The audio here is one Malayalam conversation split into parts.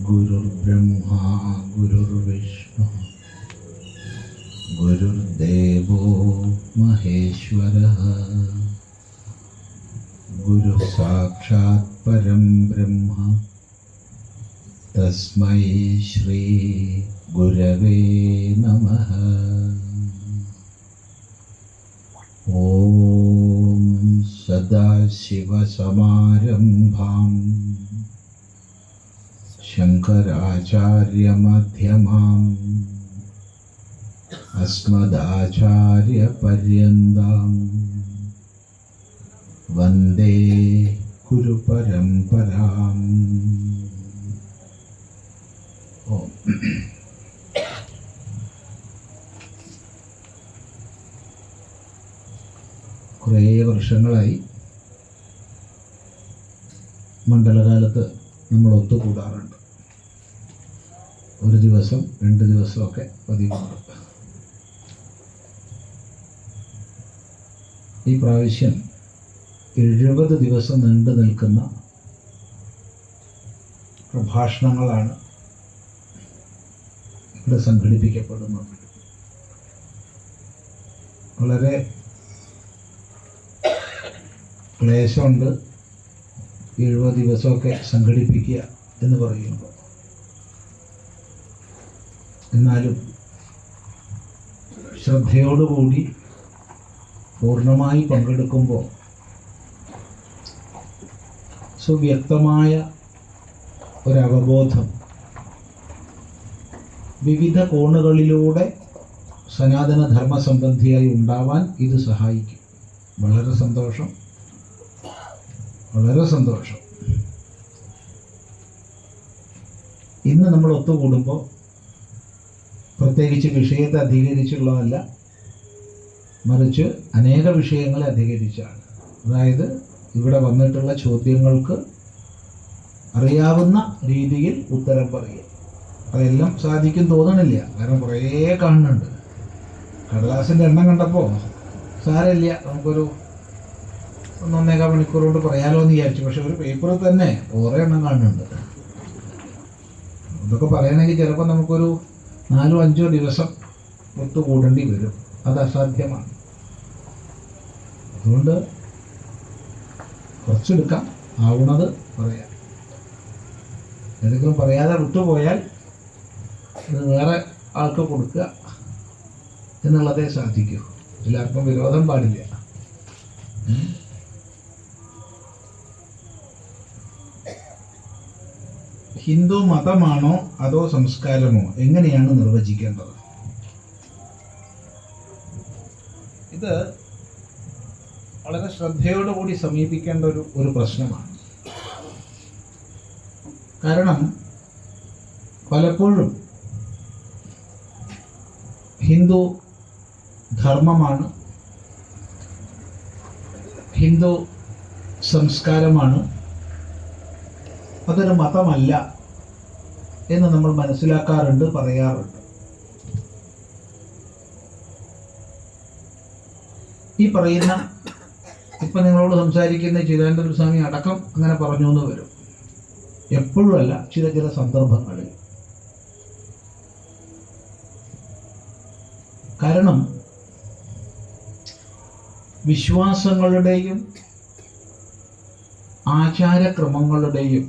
गुरुर्ब्रह्मा गुरुर्विष्णु गुरुर्देवो महेश्वरः गुरुः साक्षात् परं ब्रह्म तस्मै श्री गुरवे नमः। ॐ सदाशिवसमारम्भाम् शङ्कराचार्यमध्यमाम् अस्मदाचार्यपर्यन्ताम् वन्दे गुरुपरम्पराम्। കുറേ വർഷങ്ങളായി മണ്ഡലകാലത്ത് നമ്മൾ ഒത്തുകൂടാറുണ്ട്. ഒരു ദിവസം 2 ദിവസമൊക്കെ പതിവുണ്ട്. ഈ പ്രാവശ്യം 70 ദിവസം നീണ്ടു നിൽക്കുന്ന പ്രഭാഷണങ്ങളാണ് ഇവിടെ സംഘടിപ്പിക്കപ്പെടുന്നത്. വളരെ ക്ലേശമുണ്ട് 70 ദിവസമൊക്കെ സംഘടിപ്പിക്കുക എന്ന് പറയുമ്പോൾ. എന്നാലും ശ്രദ്ധയോടുകൂടി പൂർണ്ണമായി പങ്കെടുക്കുമ്പോൾ സുവ്യക്തമായ ഒരവബോധം വിവിധ കോണുകളിലൂടെ സനാതനധർമ്മ സംബന്ധിയായി ഉണ്ടാവാൻ ഇത് സഹായിക്കും. വളരെ സന്തോഷം, വളരെ സന്തോഷം. ഇന്ന് നമ്മൾ ഒത്തുകൂടുമ്പോൾ പ്രത്യേകിച്ച് വിഷയത്തെ അധികരിച്ചുള്ളതല്ല, മറിച്ച് അനേക വിഷയങ്ങളെ അധികരിച്ചാണ്. അതായത് ഇവിടെ വന്നിട്ടുള്ള ചോദ്യങ്ങൾക്ക് അറിയാവുന്ന രീതിയിൽ ഉത്തരം പറയുക. അതെല്ലാം സാധിക്കും തോന്നണില്ല, കാരണം കുറേ കാണുന്നുണ്ട്. കടലാസിൻ്റെ എണ്ണം കണ്ടപ്പോൾ സാരമില്ല, നമുക്കൊരു 1.5 മണിക്കൂർ കൊണ്ട് പറയാലോ എന്ന് വിചാരിച്ചു. പക്ഷെ ഒരു പേപ്പറിൽ തന്നെ കുറേ എണ്ണം കാണുന്നുണ്ട്. ഇതൊക്കെ പറയണമെങ്കിൽ ചിലപ്പോൾ നമുക്കൊരു 4-5 ദിവസം ഒത്തുകൂടേണ്ടി വരും. അത് അസാധ്യമാണ്. അതുകൊണ്ട് കുറച്ചെടുക്കാം, ആവുന്നത് പറയാം. ഏതെങ്കിലും പറയാതെ വിട്ടുപോയാൽ ഇത് വേറെ ആൾക്ക് കൊടുക്കുക എന്നുള്ളതേ സാധിക്കൂ. എല്ലാവർക്കും വിരോധം പാടില്ല. ഹിന്ദു മതമാണോ അതോ സംസ്കാരമോ, എങ്ങനെയാണ് നിർവചിക്കേണ്ടത്? ഇത് വളരെ ശ്രദ്ധയോടുകൂടി സമീപിക്കേണ്ട ഒരു പ്രശ്നമാണ്. കാരണം പലപ്പോഴും ഹിന്ദു ധർമ്മമാണ്, ഹിന്ദു സംസ്കാരമാണ്, അതൊരു മതമല്ല എന്ന് നമ്മൾ മനസ്സിലാക്കാറുണ്ട്, പറയാറുണ്ട്. ഈ പറയുന്ന ഇപ്പം നിങ്ങളോട് സംസാരിക്കുന്ന ചിദാനന്ദ സ്വാമി അടക്കം അങ്ങനെ പറഞ്ഞു എന്ന് വരും. എപ്പോഴും അല്ല, ചില സന്ദർഭങ്ങളിൽ. കാരണം വിശ്വാസങ്ങളുടെയും ആചാരക്രമങ്ങളുടെയും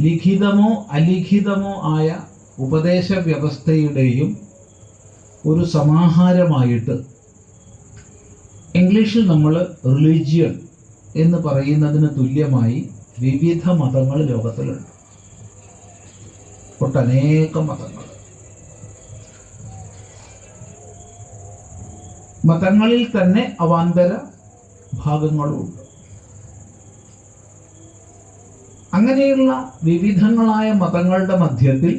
ലിഖിതമോ അലിഖിതമോ ആയ ഉപദേശ വ്യവസ്ഥയുടെയും ഒരു സമാഹാരമായിട്ട് ഇംഗ്ലീഷിൽ നമ്മൾ റിലീജിയൻ എന്ന് പറയുന്നതിന് തുല്യമായി വിവിധ മതങ്ങൾ ലോകത്തിലുണ്ട്. ഒട്ടനേകം മതങ്ങൾ. മതങ്ങളിൽ തന്നെ അവാന്തര ഭാഗങ്ങളുണ്ട്. അങ്ങനെയുള്ള വിവിധങ്ങളായ മതങ്ങളുടെ മധ്യത്തിൽ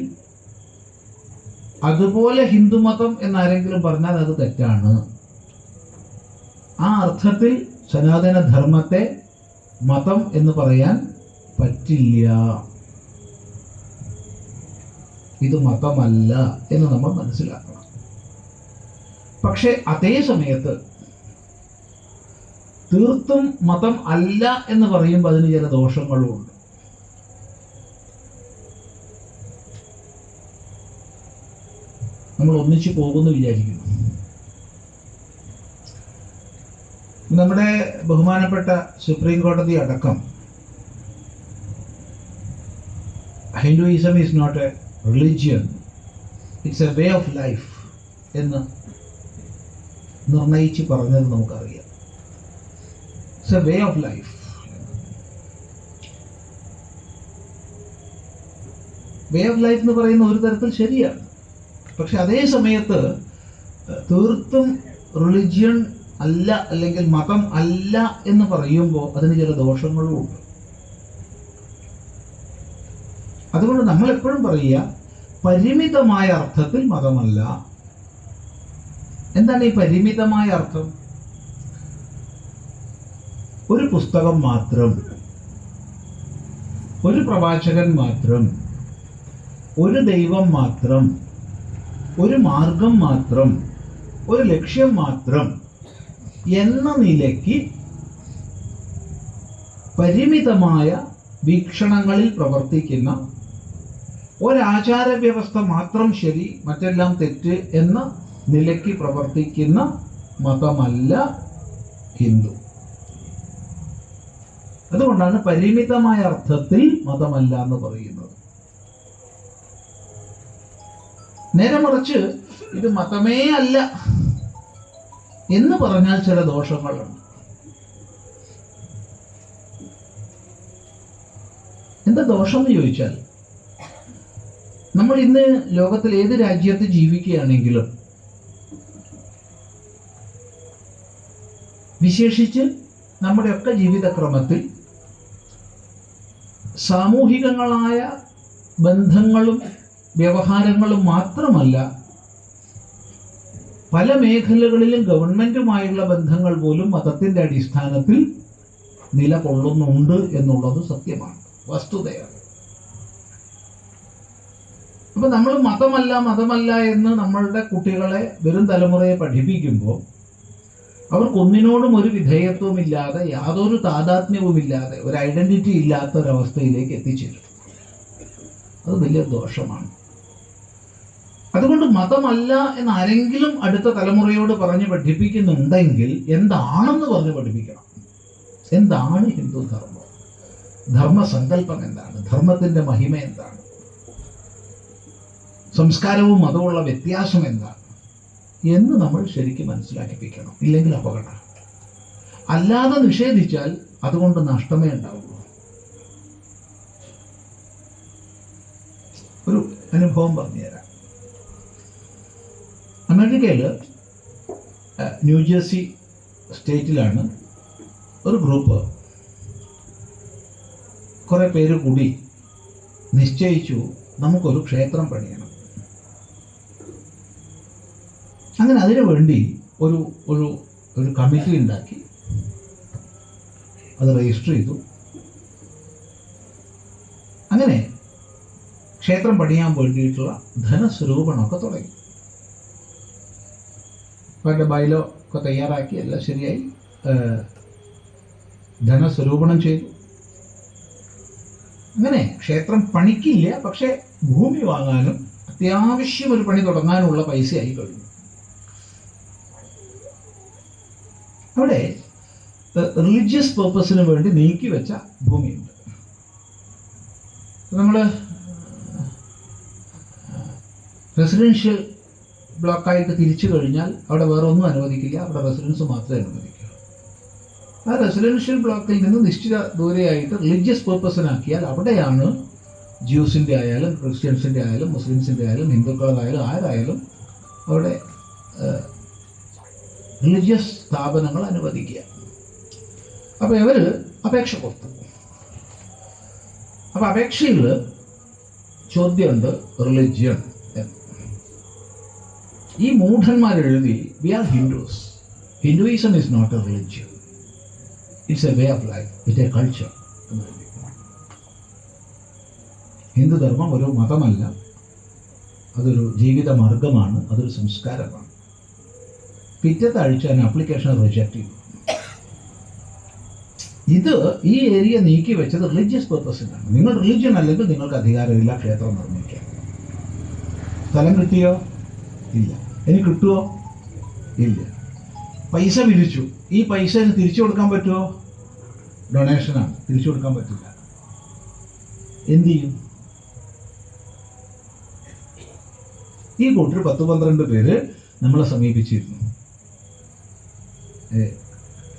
അതുപോലെ ഹിന്ദുമതം എന്നാരെങ്കിലും പറഞ്ഞാൽ അത് തെറ്റാണ്. ആ അർത്ഥത്തിൽ സനാതനധർമ്മത്തെ മതം എന്ന് പറയാൻ പറ്റില്ല. ഇത് മതമല്ല എന്ന് നമ്മൾ മനസ്സിലാക്കണം. പക്ഷെ അതേ സമയത്ത് തീർത്തും മതം അല്ല എന്ന് പറയുമ്പോൾ അതിന് ചില ദോഷങ്ങളും ഉണ്ട്. നമ്മൾ ഒന്നിച്ചു പോകുമെന്ന് വിചാരിക്കുന്നു. നമ്മുടെ ബഹുമാനപ്പെട്ട സുപ്രീം കോടതി അടക്കം Hinduism is not a religion, it's a way of life എന്ന് നിർണയിച്ച് പറഞ്ഞത് നമുക്കറിയാം. It's a way of life. Way of life എന്ന് പറയുന്ന ഒരു തരത്തിൽ ശരിയാണ്. പക്ഷെ അതേ സമയത്ത് തീർത്തും റിലിജിയൻ അല്ല അല്ലെങ്കിൽ മതം അല്ല എന്ന് പറയുമ്പോൾ അതിന് ചില ദോഷങ്ങളും ഉണ്ട്. അതുകൊണ്ട് നമ്മൾ എപ്പോഴും പറയുക പരിമിതമായ അർത്ഥത്തിൽ മതമല്ല. എന്താണ് ഈ പരിമിതമായ അർത്ഥം? ഒരു പുസ്തകം മാത്രം, ഒരു പ്രവാചകൻ മാത്രം, ഒരു ദൈവം മാത്രം, ഒരു മാർഗം മാത്രം, ഒരു ലക്ഷ്യം മാത്രം എന്ന നിലയ്ക്ക് പരിമിതമായ വീക്ഷണങ്ങളിൽ പ്രവർത്തിക്കുന്ന ഒരാചാര വ്യവസ്ഥ മാത്രം ശരി, മറ്റെല്ലാം തെറ്റ് എന്ന നിലയ്ക്ക് പ്രവർത്തിക്കുന്ന മതമല്ല ഹിന്ദു. അതുകൊണ്ടാണ് പരിമിതമായ അർത്ഥത്തിൽ മതമല്ല എന്ന് പറയുന്നത്. നേരെ മറിച്ച് ഇത് മതമേ അല്ല എന്ന് പറഞ്ഞാൽ ചില ദോഷങ്ങളുണ്ട്. എന്താ ദോഷം എന്ന് ചോദിച്ചാൽ, നമ്മൾ ഇന്ന് ലോകത്തിൽ ഏത് രാജ്യത്ത് ജീവിക്കുകയാണെങ്കിലും വിശേഷിച്ച് നമ്മുടെയൊക്കെ ജീവിതക്രമത്തിൽ സാമൂഹികങ്ങളായ ബന്ധങ്ങളും വ്യവഹാരങ്ങളും മാത്രമല്ല, പല മേഖലകളിലും ഗവൺമെന്റുമായുള്ള ബന്ധങ്ങൾ പോലും മതത്തിന്റെ അടിസ്ഥാനത്തിൽ നിലകൊള്ളുന്നുണ്ട് എന്നുള്ളത് സത്യമാണ്, വസ്തുതയാണ്. അപ്പൊ നമ്മൾ മതമല്ല എന്ന് നമ്മളുടെ കുട്ടികളെ വരും തലമുറയെ പഠിപ്പിക്കുമ്പോൾ അവർക്കൊന്നിനോടും ഒരു വിധേയത്വമില്ലാതെ, യാതൊരു താദാത്മ്യവുമില്ലാതെ, ഒരു ഐഡന്റിറ്റി ഇല്ലാത്ത ഒരവസ്ഥയിലേക്ക് എത്തിച്ചേരും. അത് വലിയ ദോഷമാണ്. അതുകൊണ്ട് മതമല്ല എന്ന് ആരെങ്കിലും അടുത്ത തലമുറയോട് പറഞ്ഞ് പഠിപ്പിക്കുന്നുണ്ടെങ്കിൽ എന്താണെന്ന് പറഞ്ഞ് പഠിപ്പിക്കണം. എന്താണ് ഹിന്ദു ധർമ്മം? ധർമ്മസങ്കല്പം എന്താണ്? ധർമ്മത്തിന്റെ മഹിമ എന്താണ്? സംസ്കാരവും മതമുള്ള വ്യത്യാസം എന്താണ് എന്ന് നമ്മൾ ശരിക്കും മനസ്സിലാക്കിപ്പിക്കണം. ഇല്ലെങ്കിൽ അപകടം. അല്ലാതെ നിഷേധിച്ചാൽ അതുകൊണ്ട് നഷ്ടമേ ഉണ്ടാവുള്ളൂ. ഒരു അനുഭവം പറഞ്ഞുതരാം. അമേരിക്കയിൽ ന്യൂജേഴ്സി സ്റ്റേറ്റിലാണ് ഒരു ഗ്രൂപ്പ് കുറെ പേര് കൂടി നിശ്ചയിച്ചു നമുക്കൊരു ക്ഷേത്രം പണിയണം. അങ്ങനെ അതിനു വേണ്ടി ഒരു ഒരു ഒരു കമ്മിറ്റി ഉണ്ടാക്കി, അത് രജിസ്റ്റർ ചെയ്തു. അങ്ങനെ ക്ഷേത്രം പണിയാൻ വേണ്ടിയിട്ടുള്ള ധനസ്വരൂപണമൊക്കെ തുടങ്ങി. അവരുടെ ബൈലോ ഒക്കെ തയ്യാറാക്കി, എല്ലാം ശരിയായി. ധനസ്വരൂപണം ചെയ്തു. അങ്ങനെ ക്ഷേത്രം പണിക്കില്ല, പക്ഷെ ഭൂമി വാങ്ങാനും അത്യാവശ്യം ഒരു പണി തുടങ്ങാനുള്ള പൈസയായി കഴിഞ്ഞു. അവിടെ റിലീജിയസ് പേർപ്പസിന് വേണ്ടി നീക്കി വെച്ച ഭൂമിയുണ്ട്. നമ്മൾ റെസിഡൻഷ്യൽ ബ്ലോക്കായിട്ട് തിരിച്ചു കഴിഞ്ഞാൽ അവിടെ വേറെ ഒന്നും അനുവദിക്കില്ല, അവിടെ റെസിഡൻസ് മാത്രമേ അനുവദിക്കൂ. ആ റെസിഡൻഷ്യൽ ബ്ലോക്കിൽ നിന്ന് നിശ്ചിത ദൂരെയായിട്ട് റിലീജിയസ് പേർപ്പസിനാക്കിയാൽ അവിടെയാണ് ജ്യൂസിൻ്റെ ആയാലും ക്രിസ്ത്യൻസിൻ്റെ ആയാലും മുസ്ലിംസിൻ്റെ ആയാലും ഹിന്ദുക്കളായാലും ആരായാലും അവിടെ റിലീജിയസ് സ്ഥാപനങ്ങൾ അനുവദിക്കുക. അപ്പോൾ ഇവർ അപേക്ഷ കൊടുത്തു. അപ്പോൾ അപേക്ഷയിൽ ചോദ്യമുണ്ട് റിലിജിയൻ എന്ന്. ഈ മൂഢന്മാരെഴുതി we are Hindus, Hinduism is not a religion, it's a way of life, it's a culture. ഹിന്ദുധർമ്മം ഒരു മതമല്ല, അതൊരു ജീവിത മാർഗമാണ്, അതൊരു സംസ്കാരമാണ്. പിറ്റത്തെ ആഴ്ച ആപ്ലിക്കേഷൻ റിജക്ട് ചെയ്തു. ഇത് ഈ ഏരിയ നീക്കി വെച്ചത് റിലീജിയസ് പർപ്പസിനാണ്. നിങ്ങൾ റിലീജിയൻ അല്ലെങ്കിൽ നിങ്ങൾക്ക് അധികാരമില്ല ക്ഷേത്രം നിർമ്മിക്കാൻ. സ്ഥലം കിട്ടിയോ? ഇല്ല. ഇനി കിട്ടുമോ? ഇല്ല. പൈസ പിരിച്ചു. ഈ പൈസ തിരിച്ചു കൊടുക്കാൻ പറ്റുമോ? ഡൊണേഷനാണ്, തിരിച്ചു കൊടുക്കാൻ പറ്റില്ല. എന്ത് ചെയ്യും? ഈ കൂട്ടർ 10-12 പേര് നമ്മളെ സമീപിച്ചിരുന്നു.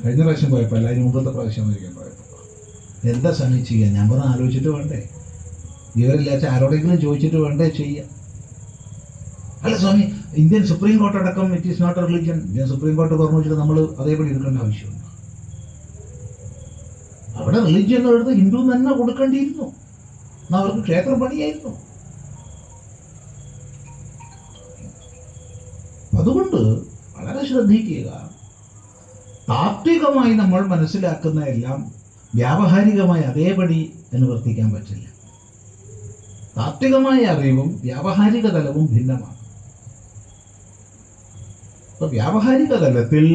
കഴിഞ്ഞ പ്രാവശ്യം പോയപ്പോൾ അല്ല, അതിന് മുമ്പത്തെ പ്രാവശ്യം ഒരിക്കൽ പോയപ്പോൾ എന്താ സമയം ചെയ്യാൻ? ഞാൻ പറഞ്ഞ് ആലോചിച്ചിട്ട് വേണ്ടേ, വിവരമില്ലാച്ച ആരോടെങ്കിലും ചോദിച്ചിട്ട് വേണ്ടേ ചെയ്യാൻ. അല്ല സ്വാമി, ഇന്ത്യൻ സുപ്രീം കോർട്ട് അടക്കം it is not a religion. Indian supreme court പറഞ്ഞു വെച്ചിട്ട് നമ്മൾ അതേപടി എടുക്കേണ്ട ആവശ്യമുണ്ട്. അവിടെ റിലിജിയൻ എടുത്ത് ഹിന്ദു തന്നെ കൊടുക്കേണ്ടിയിരുന്നു. അവർക്ക് ക്ഷേത്ര പണിയായിരുന്നു. അതുകൊണ്ട് വളരെ ശ്രദ്ധിക്കുക. താത്വികമായി നമ്മൾ മനസ്സിലാക്കുന്ന എല്ലാം വ്യാവഹാരികമായി അതേപടി അനുവർത്തിക്കാൻ പറ്റില്ല. താത്വികമായ അറിവും വ്യാവഹാരിക തലവും ഭിന്നമാണ്. അപ്പൊ വ്യാവഹാരിക തലത്തിൽ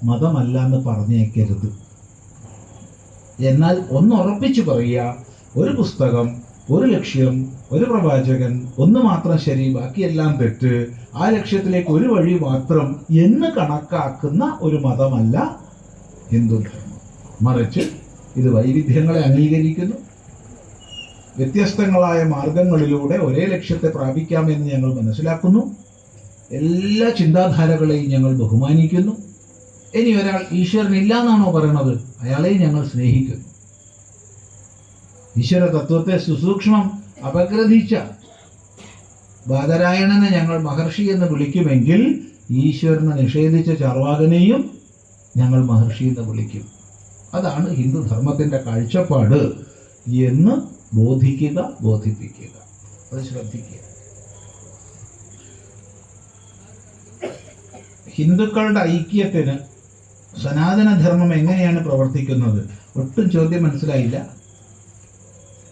മതമല്ല എന്ന് പറഞ്ഞേക്കരുത്. എന്നാൽ ഒന്ന് ഉറപ്പിച്ചു പറയുക, ഒരു പുസ്തകം, ഒരു ലക്ഷ്യം, ഒരു പ്രവാചകൻ, ഒന്ന് മാത്രം ശരി, ബാക്കിയെല്ലാം തെറ്റ്, ആ ലക്ഷ്യത്തിലേക്ക് ഒരു വഴി മാത്രം എന്ന് കണക്കാക്കുന്ന ഒരു മതമല്ല ഹിന്ദുധർമ്മം. മറിച്ച് ഇത് വൈവിധ്യങ്ങളെ അംഗീകരിക്കുന്നു. വ്യത്യസ്തങ്ങളായ മാർഗങ്ങളിലൂടെ ഒരേ ലക്ഷ്യത്തെ പ്രാപിക്കാമെന്ന് ഞങ്ങൾ മനസ്സിലാക്കുന്നു. എല്ലാ ചിന്താധാരകളെയും ഞങ്ങൾ ബഹുമാനിക്കുന്നു. ഇനി ഒരാൾ ഈശ്വരനില്ല എന്നാണോ പറയണത്, അയാളെയും ഞങ്ങൾ സ്നേഹിക്കുന്നു. ഈശ്വര തത്വത്തെ സുസൂക്ഷ്മം അപഗ്രഥിച്ച ബാദരായണനെ ഞങ്ങൾ മഹർഷി എന്ന് വിളിക്കുമെങ്കിൽ ഈശ്വരനെ നിഷേധിച്ച ചാർവാകനെയും ഞങ്ങൾ മഹർഷി എന്ന് വിളിക്കും. അതാണ് ഹിന്ദുധർമ്മത്തിന്റെ കാഴ്ചപ്പാട് എന്ന് ബോധിക്കുക, ബോധിപ്പിക്കുക. അത് ശ്രദ്ധിക്കുക. ഹിന്ദുക്കളുടെ ഐക്യത്തിന് സനാതനധർമ്മം എങ്ങനെയാണ് പ്രവർത്തിക്കുന്നത്? ഒട്ടും ചോദ്യം മനസ്സിലായില്ല.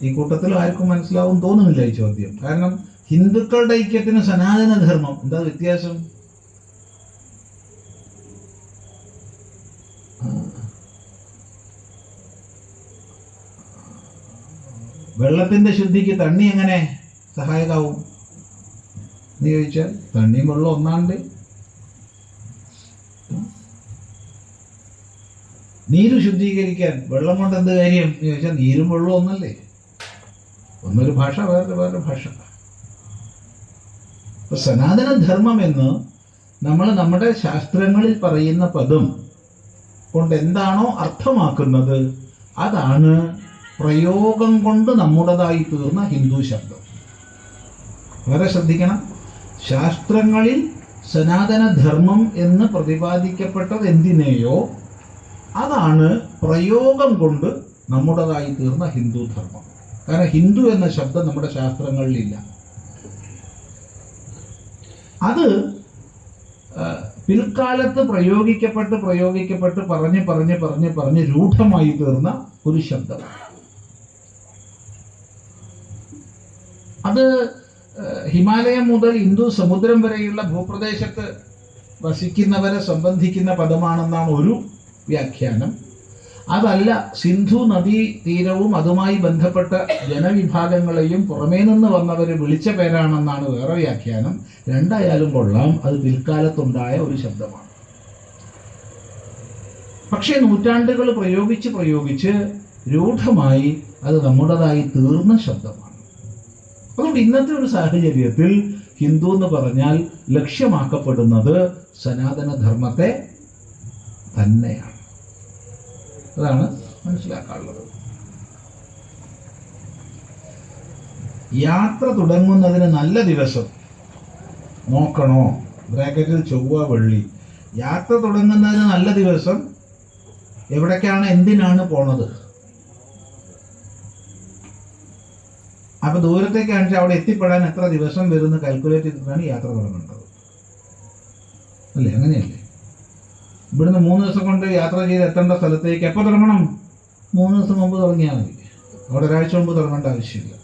ഈ കൂട്ടത്തിൽ ആർക്കും മനസ്സിലാവും തോന്നുന്നില്ല ഈ ചോദ്യം. കാരണം ഹിന്ദുക്കളുടെ ഐക്യത്തിന് സനാതനധർമ്മം എന്താ വ്യത്യാസം? വെള്ളത്തിന്റെ ശുദ്ധിക്ക് തണ്ണി എങ്ങനെ സഹായകമാവും എന്ന് ചോദിച്ചാൽ, തണ്ണിയും വെള്ളം ഒന്നാണ്ട്. നീര് ശുദ്ധീകരിക്കാൻ വെള്ളം കൊണ്ട് എന്ത് കാര്യം എന്ന് ചോദിച്ചാൽ, നീരും വെള്ളവും ഒന്നല്ലേ? ഒന്നൊരു ഭാഷ, വേറൊരു ഭാഷ. ഇപ്പൊ സനാതനധർമ്മം എന്ന് നമ്മൾ നമ്മുടെ ശാസ്ത്രങ്ങളിൽ പറയുന്ന പദം കൊണ്ട് എന്താണോ അർത്ഥമാക്കുന്നത് അതാണ് പ്രയോഗം കൊണ്ട് നമ്മുടേതായി തീർന്ന ഹിന്ദു ശബ്ദം. വളരെ ശ്രദ്ധിക്കണം. ശാസ്ത്രങ്ങളിൽ സനാതനധർമ്മം എന്ന് പ്രതിപാദിക്കപ്പെട്ടത് എന്തിനെയോ അതാണ് പ്രയോഗം കൊണ്ട് നമ്മുടേതായി തീർന്ന ഹിന്ദു ധർമ്മം. കാരണം ഹിന്ദു എന്ന ശബ്ദം നമ്മുടെ ശാസ്ത്രങ്ങളിലില്ല. അത് പിൽക്കാലത്ത് പ്രയോഗിക്കപ്പെട്ട് പറഞ്ഞ് രൂഢമായി തീർന്ന ഒരു ശബ്ദമാണ്. അത് ഹിമാലയം മുതൽ ഇന്ദു സമുദ്രം വരെയുള്ള ഭൂപ്രദേശത്ത് വസിക്കുന്നവരെ സംബന്ധിക്കുന്ന പദമാണെന്നാണ് ഒരു വ്യാഖ്യാനം. അതല്ല, സിന്ധു നദീ തീരവും അതുമായി ബന്ധപ്പെട്ട ജനവിഭാഗങ്ങളെയും പുറമേ നിന്ന് വന്നവർ വിളിച്ച പേരാണെന്നാണ് വേറെ വ്യാഖ്യാനം. രണ്ടായാലും കൊള്ളാം, അത് പിൽക്കാലത്തുണ്ടായ ഒരു ശബ്ദമാണ്. പക്ഷേ നൂറ്റാണ്ടുകൾ പ്രയോഗിച്ച് രൂഢമായി അത് നമ്മുടേതായി തീർന്ന ശബ്ദമാണ്. അതുകൊണ്ട് ഇന്നത്തെ ഒരു സാഹചര്യത്തിൽ ഹിന്ദു എന്ന് പറഞ്ഞാൽ ലക്ഷ്യമാക്കപ്പെടുന്നത് സനാതനധർമ്മത്തെ തന്നെയാണ്. അതാണ് മനസ്സിലാക്കാനുള്ളത്. യാത്ര തുടങ്ങുന്നതിന് നല്ല ദിവസം നോക്കണോ? ബ്രാക്കറ്റിൽ ചൊവ്വ, വെള്ളി. യാത്ര തുടങ്ങുന്നതിന് നല്ല ദിവസം എവിടേക്കാണ്, എന്തിനാണ് പോണത്? അപ്പൊ ദൂരത്തേക്കാണെന്ന് അവിടെ എത്തിപ്പെടാൻ എത്ര ദിവസം വരുന്ന കാൽക്കുലേറ്റ് ചെയ്തിട്ടാണ് യാത്ര തുടങ്ങേണ്ടത്, അല്ലേ? അങ്ങനെയല്ലേ? ഇവിടുന്ന് 3 ദിവസം കൊണ്ട് യാത്ര ചെയ്ത് എത്തേണ്ട സ്ഥലത്തേക്ക് എപ്പോൾ തുടങ്ങണം? 3 ദിവസം മുമ്പ് തുടങ്ങിയാൽ മതി. അവിടെ ഒരാഴ്ച മുമ്പ് തുടങ്ങേണ്ട ആവശ്യമില്ല.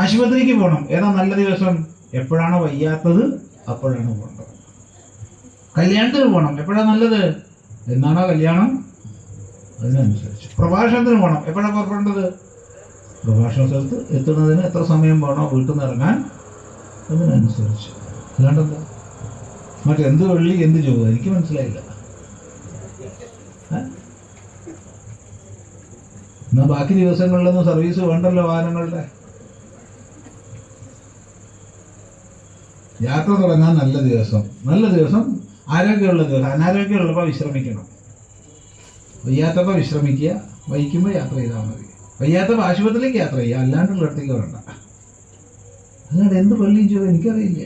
ആശുപത്രിക്ക് പോകണം, ഏതാ നല്ല ദിവസം? എപ്പോഴാണോ വയ്യാത്തത് അപ്പോഴാണ് പോകേണ്ടത്. കല്യാണത്തിന് പോകണം, എപ്പോഴാണ് നല്ലത്? എന്നാണോ കല്യാണം അതിനനുസരിച്ച്. പ്രഭാഷണത്തിന് പോകണം. എപ്പോഴാണ് പുറപ്പെടേണ്ടത്? പ്രഭാഷണ സ്ഥലത്ത് എത്തുന്നതിന് എത്ര സമയം വേണോ വീട്ടിൽ നിന്ന് ഇറങ്ങാൻ അതിനനുസരിച്ച്. അല്ലാണ്ടെന്താ മറ്റെന്ത് വെള്ളി എന്ത് ചൊവ്വ? എനിക്ക് മനസ്സിലായില്ല. എന്നാൽ ബാക്കി ദിവസങ്ങളിലൊന്നും സർവീസ് വേണ്ടല്ലോ വാഹനങ്ങളുടെ. യാത്ര തുടങ്ങാൻ നല്ല ദിവസം ആരോഗ്യമുള്ള ദിവസം. അനാരോഗ്യമുള്ളപ്പോൾ വിശ്രമിക്കണം. വയ്യാത്തപ്പോൾ വിശ്രമിക്കുക, വഹിക്കുമ്പോൾ യാത്ര ചെയ്താൽ മതി. വയ്യാത്തപ്പോൾ ആശുപത്രിയിലേക്ക് യാത്ര ചെയ്യുക, അല്ലാണ്ടുള്ളിടത്തേക്ക് വേണ്ട. അല്ലാണ്ട് എന്ത് പള്ളിയും ചെയ്തോ എനിക്കറിയില്ല.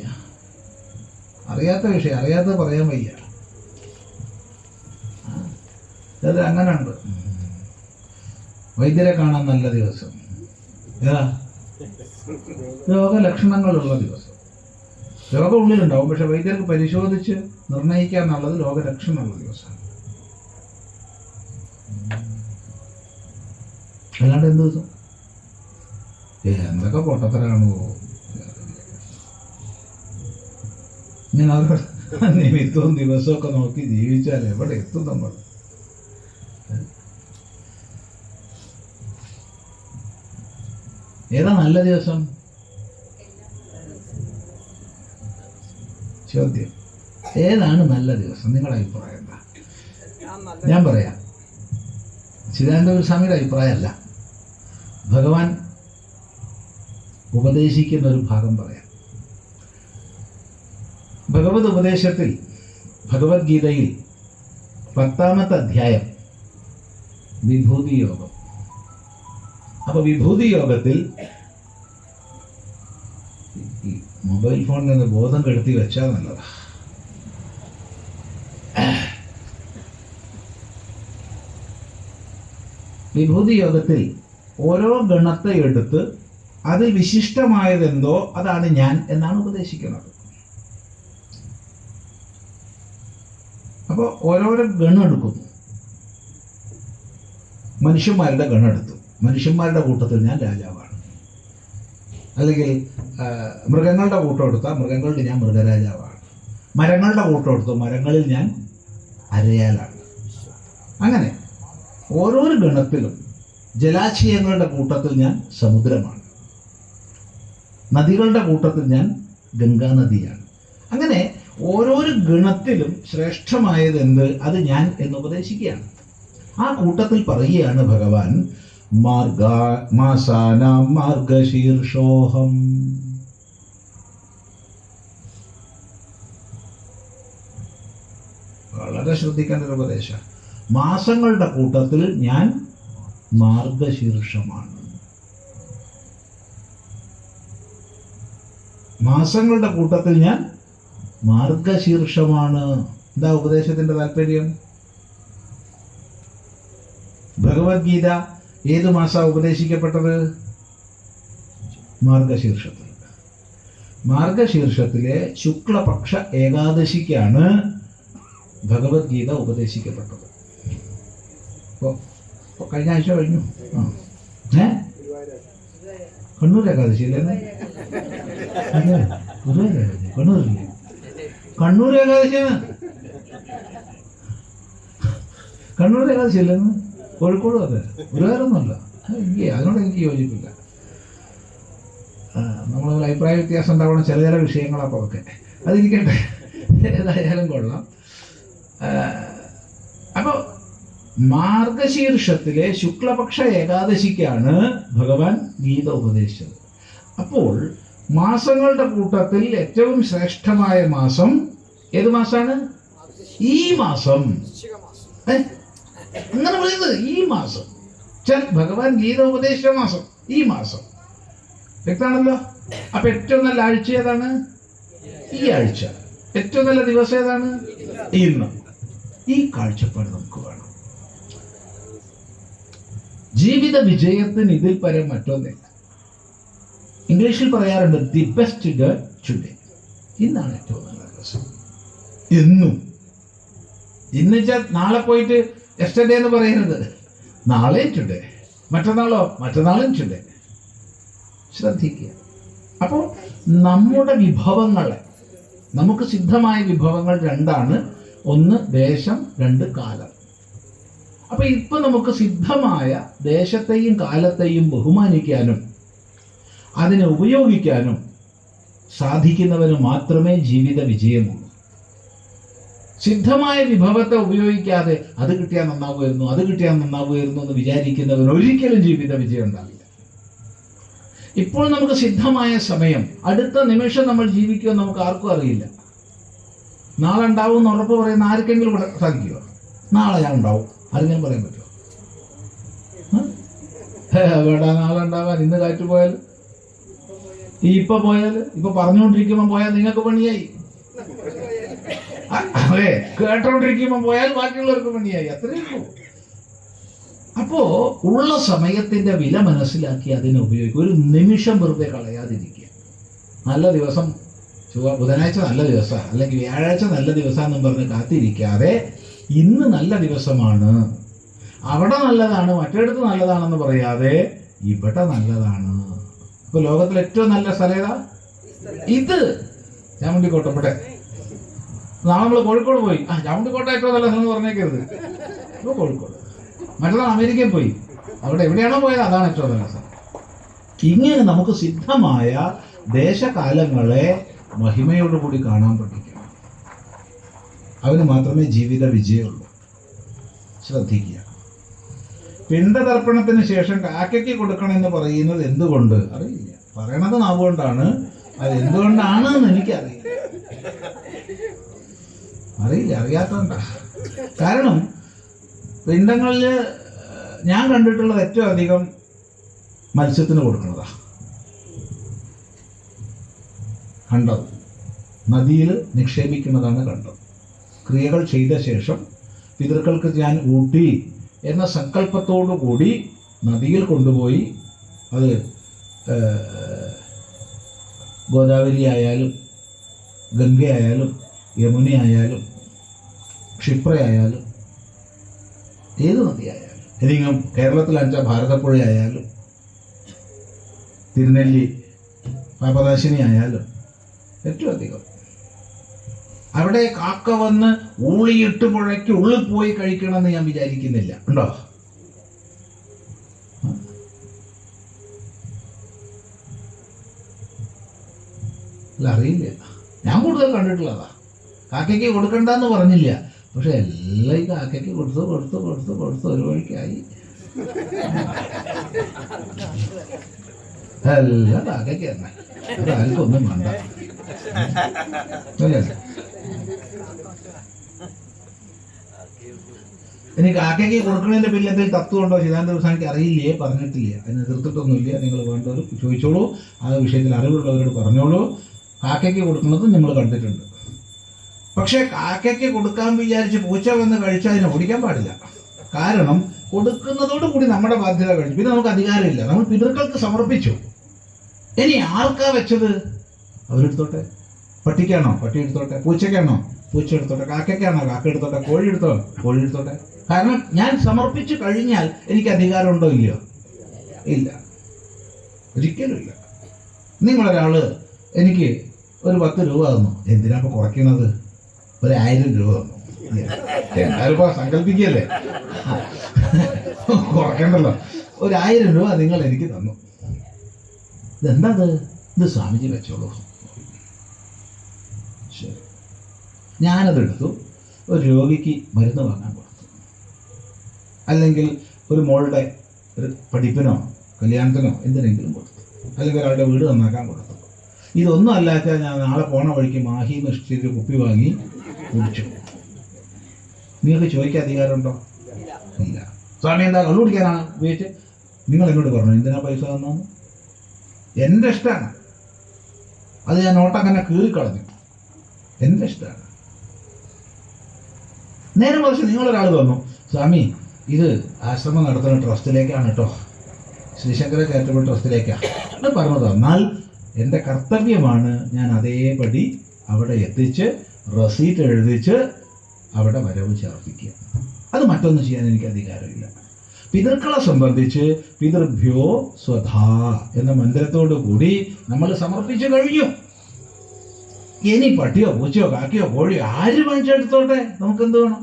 അറിയാത്ത വിഷയം, അറിയാത്തത് പറയാൻ വയ്യ. അത് അങ്ങനെ ഉണ്ട്. വൈദ്യരെ കാണാൻ നല്ല ദിവസം ഏതാ? രോഗലക്ഷണങ്ങളുള്ള ദിവസം. രോഗം ഉള്ളിലുണ്ടാവും, പക്ഷെ വൈദ്യർക്ക് പരിശോധിച്ച് നിർണ്ണയിക്കാന്നുള്ളത് രോഗലക്ഷണമുള്ള ദിവസമാണ്. അല്ലാണ്ട് എന്ത് ദിവസം? എന്തൊക്കെ പൊട്ടത്തരാണോ ഇങ്ങനെ അവർ നിമിത്തവും ദിവസവും ഒക്കെ നോക്കി ജീവിച്ചാൽ എവിടെ എത്തും നമ്മൾ? ഏതാ നല്ല ദിവസം? ചോദ്യം, ഏതാണ് നല്ല ദിവസം? നിങ്ങളുടെ അഭിപ്രായം എന്താ? ഞാൻ പറയാം. ചിദാനന്ദപുരി സ്വാമിയുടെ അഭിപ്രായമല്ല, ഭഗവാൻ ഉപദേശിക്കുന്ന ഒരു ഭാഗം പറയാം. ഭഗവത് ഉപദേശത്തിൽ, ഭഗവത്ഗീതയിൽ 10ാമത്തെ അധ്യായം വിഭൂതി യോഗം. അപ്പൊ വിഭൂതി യോഗത്തിൽ മൊബൈൽ ഫോണിൽ നിന്ന് ബോധം കെടുത്തി വെച്ചാൽ നല്ലതാ. വിഭൂതി യോഗത്തിൽ ഓരോ ഗണത്തെ എടുത്ത് അതിൽ വിശിഷ്ടമായതെന്തോ അതാണ് ഞാൻ എന്നാണ് ഉപദേശിക്കുന്നത്. അപ്പോൾ ഓരോരോ ഗണം എടുക്കുന്നു. മനുഷ്യന്മാരുടെ ഗണം എടുത്തു. മനുഷ്യന്മാരുടെ കൂട്ടത്തിൽ ഞാൻ രാജാവാണ്. അല്ലെങ്കിൽ മൃഗങ്ങളുടെ കൂട്ടം എടുത്താൽ മൃഗങ്ങളിൽ ഞാൻ മൃഗരാജാവാണ്. മരങ്ങളുടെ കൂട്ടം എടുത്തു, മരങ്ങളിൽ ഞാൻ അരയാലാണ്. അങ്ങനെ ഓരോരോ ഗണത്തിലും ജലാശയങ്ങളുടെ കൂട്ടത്തിൽ ഞാൻ സമുദ്രമാണ്. നദികളുടെ കൂട്ടത്തിൽ ഞാൻ ഗംഗാനദിയാണ്. അങ്ങനെ ഓരോരോ ഗണത്തിലും ശ്രേഷ്ഠമായത് എന്ത്, അത് ഞാൻ എന്ന് ഉപദേശിക്കുകയാണ്. ആ കൂട്ടത്തിൽ പറയുകയാണ് ഭഗവാൻ, മാസാനാം മാർഗശീർഷോഹം. വളരെ ശ്രദ്ധിക്കേണ്ട ഒരു ഉപദേശം. മാസങ്ങളുടെ കൂട്ടത്തിൽ ഞാൻ മാർഗശീർഷമാണ്. മാസങ്ങളുടെ കൂട്ടത്തിൽ ഞാൻ മാർഗശീർഷമാണ്. എന്താ ഉപദേശത്തിന്റെ താല്പര്യം? ഭഗവത്ഗീത ഏത് മാസമാണ് ഉപദേശിക്കപ്പെട്ടത്? മാർഗശീർഷത്തിൽ. മാർഗശീർഷത്തിലെ ശുക്ലപക്ഷ ഏകാദശിക്കാണ് ഭഗവത്ഗീത ഉപദേശിക്കപ്പെട്ടത്. കഴിഞ്ഞ ആഴ്ച കഴിഞ്ഞു. കണ്ണൂർ ഏകാദശി അല്ലേ? കണ്ണൂരില്ലേ? കണ്ണൂർ ഏകാദശിയാണ്. കണ്ണൂർ ഏകാദശി അല്ലെന്ന്? കോഴിക്കോടും അതെ. ഗുരുവായൂരൊന്നുമല്ല. അതിനോട് എനിക്ക് യോജിപ്പില്ല. നമ്മൾ അഭിപ്രായ വ്യത്യാസം ഉണ്ടാവണം ചില വിഷയങ്ങളപ്പോൾ ഒക്കെ. അതിരിക്കട്ടെ, ഏതായാലും കൊള്ളാം. അപ്പോൾ മാർഗശീർഷത്തിലെ ശുക്ലപക്ഷ ഏകാദശിക്കാണ് ഭഗവാൻ ഗീത ഉപദേശിച്ചത്. അപ്പോൾ മാസങ്ങളുടെ കൂട്ടത്തിൽ ഏറ്റവും ശ്രേഷ്ഠമായ മാസം ഏത് മാസമാണ്? ഈ മാസം. അങ്ങനെ പറയുന്നത് ഈ മാസം. ഭഗവാൻ ഗീത ഉപദേശിച്ച മാസം ഈ മാസം. വ്യക്തമാണല്ലോ. അപ്പൊ ഏറ്റവും നല്ല ആഴ്ച ഏതാണ്? ഈ ആഴ്ച. ഏറ്റവും നല്ല ദിവസം ഏതാണ്? ഇന്ന്. ഈ കാഴ്ചപ്പാട് നമുക്ക് വേണം. ജീവിത വിജയത്തിന് ഇതിൽ പരം മറ്റൊന്നില്ല. ഇംഗ്ലീഷിൽ പറയാറുണ്ട്, ദി ബെസ്റ്റ് ഡേ ടുഡേ. ഇന്നാണ് ഏറ്റവും നല്ല ദിവസം. എന്നും. ഇന്ന് നാളെ പോയിട്ട് യെസ്റ്റർഡേ എന്ന് പറയുന്നത്. നാളെയും ടുഡേ, മറ്റന്നാളോ മറ്റന്നാളും ടുഡേ. ശ്രദ്ധിക്കുക. അപ്പോൾ നമ്മുടെ വിഭവങ്ങളെ, നമുക്ക് സിദ്ധമായ വിഭവങ്ങൾ രണ്ടാണ്. ഒന്ന് ദേശം, രണ്ട് കാലം. അപ്പൊ ഇപ്പൊ നമുക്ക് സിദ്ധമായ ദേശത്തെയും കാലത്തെയും ബഹുമാനിക്കാനും അതിനെ ഉപയോഗിക്കാനും സാധിക്കുന്നവന് മാത്രമേ ജീവിത വിജയമുള്ളൂ. സിദ്ധമായ വിഭവത്തെ ഉപയോഗിക്കാതെ അത് കിട്ടിയാൽ നന്നാവുമായിരുന്നു, അത് കിട്ടിയാൽ നന്നാവുമായിരുന്നു എന്ന് വിചാരിക്കുന്നവന് ഒരിക്കലും ജീവിത വിജയം ഉണ്ടാവില്ല. ഇപ്പോൾ നമുക്ക് സിദ്ധമായ സമയം, അടുത്ത നിമിഷം നമ്മൾ ജീവിക്കുമെന്ന് നമുക്ക് ആർക്കും അറിയില്ല. നാളെ ഉണ്ടാവും എന്ന് ഉറപ്പ് പറയുന്ന ആർക്കെങ്കിലും സാധിക്കുമോ? നാളെ ഞാൻ ഉണ്ടാവും, ആരെങ്കിലും പറയാൻ പറ്റുമോ? എവിടെ നാളെ ഉണ്ടാവാൻ? ഇന്ന് കാറ്റ് പോയാൽ, ഇപ്പൊ പോയാൽ, ഇപ്പൊ പറഞ്ഞുകൊണ്ടിരിക്കുമ്പോൾ പോയാൽ നിങ്ങൾക്ക് പണിയായി. അതെ, കേട്ടോണ്ടിരിക്കുമ്പോൾ പോയാൽ ബാക്കിയുള്ളവർക്ക് പണിയായി. അത്രയേ ഉള്ളൂ. അപ്പോ ഉള്ള സമയത്തിന്റെ വില മനസ്സിലാക്കി അതിനെ ഉപയോഗിക്കുക. ഒരു നിമിഷം വെറുതെ കളയാതിരിക്കുക. നല്ല ദിവസം, ബുധനാഴ്ച നല്ല ദിവസമാണ്, അല്ലെങ്കിൽ വ്യാഴാഴ്ച നല്ല ദിവസമാണെന്നും പറഞ്ഞ് കാത്തിരിക്കാതെ ഇന്ന് നല്ല ദിവസമാണ്, അവിടെ നല്ലതാണ്, മറ്റേടത്ത് നല്ലതാണെന്ന് പറയാതെ ഇവിടെ നല്ലതാണ്. ഇപ്പൊ ലോകത്തിലെ ഏറ്റവും നല്ല സ്ഥലം ഏതാ? ഇത് ചാമുണ്ടിക്കോട്ട. നാളെ നമ്മൾ കോഴിക്കോട് പോയി, ചാമുണ്ടിക്കോട്ട ഏറ്റവും നല്ല സ്ഥലം എന്ന് പറഞ്ഞേക്കരുത്. ഇപ്പോൾ കോഴിക്കോട്, മറ്റന്നാൾ അമേരിക്കയിൽ പോയി, അവിടെ എവിടെയാണോ പോയത് അതാണ് ഏറ്റവും നല്ല സ്ഥലം. ഇങ്ങനെ നമുക്ക് സിദ്ധമായ ദേശകാലങ്ങളെ മഹിമയോടുകൂടി കാണാൻ പഠിക്കണം. അവന് മാത്രമേ ജീവിത വിജയമുള്ളൂ. ശ്രദ്ധിക്കുക. പിണ്ടതർപ്പണത്തിന് ശേഷം കാക്കയ്ക്ക് കൊടുക്കണമെന്ന് പറയുന്നത് എന്തുകൊണ്ട് അറിയില്ല. പറയണത് നാവുകൊണ്ടാണ്, അത് എന്തുകൊണ്ടാണെന്ന് എനിക്കറിയില്ല. അറിയാത്തതുകൊണ്ടാ. കാരണം പിണ്ടങ്ങളിൽ ഞാൻ കണ്ടിട്ടുള്ളത് ഏറ്റവും അധികം മത്സ്യത്തിന് കൊടുക്കുന്നതാ. കണ്ടത് നദിയിൽ നിക്ഷേപിക്കുന്നതാണ് കണ്ടത്. ക്രിയകൾ ചെയ്ത ശേഷം പിതൃക്കൾക്ക് ഞാൻ ഊട്ടി എന്ന സങ്കല്പത്തോടു കൂടി നദിയിൽ കൊണ്ടുപോയി, അത് ഗോദാവരി ആയാലും ഗംഗയായാലും യമുനയായാലും ക്ഷിപ്രയായാലും ഏത് നദിയായാലും, ഏതെങ്കിലും കേരളത്തിലാണെച്ചാൽ ഭാരതപ്പുഴയായാലും തിരുനെല്ലി പാപനാശിനി ആയാലും ഏറ്റവും അധികം അവിടെ കാക്ക വന്ന് ഊളിയിട്ട് പുഴയ്ക്ക് ഉള്ളിൽ പോയി കഴിക്കണമെന്ന് ഞാൻ വിചാരിക്കുന്നില്ല. ഉണ്ടോ? അല്ല, അറിയില്ല. ഞാൻ കൂടുതൽ കണ്ടിട്ടുള്ളതാ. കാക്കയ്ക്ക് കൊടുക്കണ്ടെന്ന് പറഞ്ഞില്ല, പക്ഷെ എല്ലാം ഈ കാക്കയ്ക്ക് കൊടുത്ത് ഒരു വഴിക്കായി. എല്ലാം കാക്കയ്ക്ക് തന്നെ, അത് ആർക്കൊന്നും വേണ്ട. അല്ലേ? ഇനി കാക്കയ്ക്ക് കൊടുക്കുന്നതിന്റെ പിന്നിൽ എന്തെങ്കിലും തത്വമുണ്ടോ ചിദാനന്ദ ദിവസം അറിയില്ലേ, പറഞ്ഞിട്ടില്ല. അതിന് എതിർത്തിട്ടൊന്നുമില്ല. നിങ്ങൾ വേണ്ടവർ ചോദിച്ചോളൂ, ആ വിഷയത്തിൽ അറിവുള്ളവരോട് പറഞ്ഞോളൂ. കാക്കയ്ക്ക് കൊടുക്കുന്നത് നമ്മൾ കണ്ടിട്ടുണ്ട്. പക്ഷെ കാക്കയ്ക്ക് കൊടുക്കാൻ വിചാരിച്ച് പൂച്ച വന്ന് കഴിച്ചാൽ അതിനെ ഓടിക്കാൻ പാടില്ല. കാരണം കൊടുക്കുന്നതോടുകൂടി നമ്മുടെ ബാധ്യത കഴിഞ്ഞു. പിന്നെ നമുക്ക് അധികാരമില്ല. നമ്മൾ പിതൃക്കൾക്ക് സമർപ്പിച്ചു. ഇനി ആർക്കാ വെച്ചത്? അവരെടുത്തോട്ടെ. പട്ടിക്കാണോ? പട്ടി എടുത്തോട്ടെ. പൂച്ചയ്ക്കാണോ? പൂച്ച എടുത്തോട്ടെ. കാക്കയ്ക്കാണോ? കാക്ക എടുത്തോട്ടെ. കോഴി എടുത്തോട്ടെ. കാരണം ഞാൻ സമർപ്പിച്ചു കഴിഞ്ഞാൽ എനിക്ക് അധികാരമുണ്ടോ? ഇല്ലയോ? ഇല്ല, ഒരിക്കലും ഇല്ല. നിങ്ങളൊരാള് എനിക്ക് ഒരു 10 രൂപ തന്നു, എന്തിനാ ഇപ്പൊ കുറയ്ക്കുന്നത്? 1000 രൂപ തന്നു. എന്തായാലും സങ്കല്പിക്കല്ലേ, കുറയ്ക്കണ്ടല്ലോ. 1000 രൂപ നിങ്ങൾ എനിക്ക് തന്നു. ഇതെന്താത്? ഇത് സ്വാമിജി വെച്ചോളൂ. ശരി, ഞാനതെടുത്തു ഒരു രോഗിക്ക് മരുന്ന് വാങ്ങാൻ കൊടുത്തു, അല്ലെങ്കിൽ ഒരു മോളുടെ ഒരു പഠിപ്പിനോ കല്യാണത്തിനോ എന്തിനെങ്കിലും കൊടുത്തു, അല്ലെങ്കിൽ ഒരാളുടെ വീട് നന്നാക്കാൻ കൊടുത്തു. ഇതൊന്നും അല്ലാച്ചാൽ ഞാൻ നാളെ പോണ വഴിക്ക് മാഹി നിഷ്ഠിച്ച് കുപ്പി വാങ്ങി കുടിച്ചു. നിങ്ങൾക്ക് ചോദിക്കാൻ അധികാരമുണ്ടോ? ഇല്ല. സ്വാമി എന്താ കള്ളു കുടിക്കാനാണ് ഉപയോഗിച്ച്? നിങ്ങൾ എന്നോട് പറഞ്ഞു എന്തിനാ പൈസ തന്നു? എൻ്റെ ഇഷ്ടമാണ്. അത് ഞാൻ നോട്ടങ്ങനെ കീറിക്കളഞ്ഞു. എൻ്റെ ഇഷ്ടമാണ്. നേരെ മറിച്ച് നിങ്ങളൊരാൾ തന്നു, സ്വാമി ഇത് ആശ്രമം നടത്തുന്ന ട്രസ്റ്റിലേക്കാണ് കേട്ടോ, ശ്രീശങ്കര ചാരിറ്റബിൾ ട്രസ്റ്റിലേക്കാണ് എന്ന് പറഞ്ഞു തന്നാൽ എൻ്റെ കർത്തവ്യമാണ് ഞാൻ അതേപടി അവിടെ എത്തിച്ച് റസീറ്റ് എഴുതിച്ച് അവിടെ വരവ് ചേർപ്പിക്കുക. അത് മറ്റൊന്നും ചെയ്യാൻ എനിക്ക് അധികാരമില്ല. പിതൃക്കളെ സംബന്ധിച്ച് പിതൃഭ്യോ സ്വധാ എന്ന മന്ത്രത്തോടു കൂടി നമ്മൾ സമർപ്പിച്ചു കഴിഞ്ഞു. ഇനി പട്ടിയോ പൂച്ചയോ കാക്കയോ കോഴിയോ ആര് മേടിച്ചെടുത്തോട്ടെ, നമുക്കെന്ത് വേണം?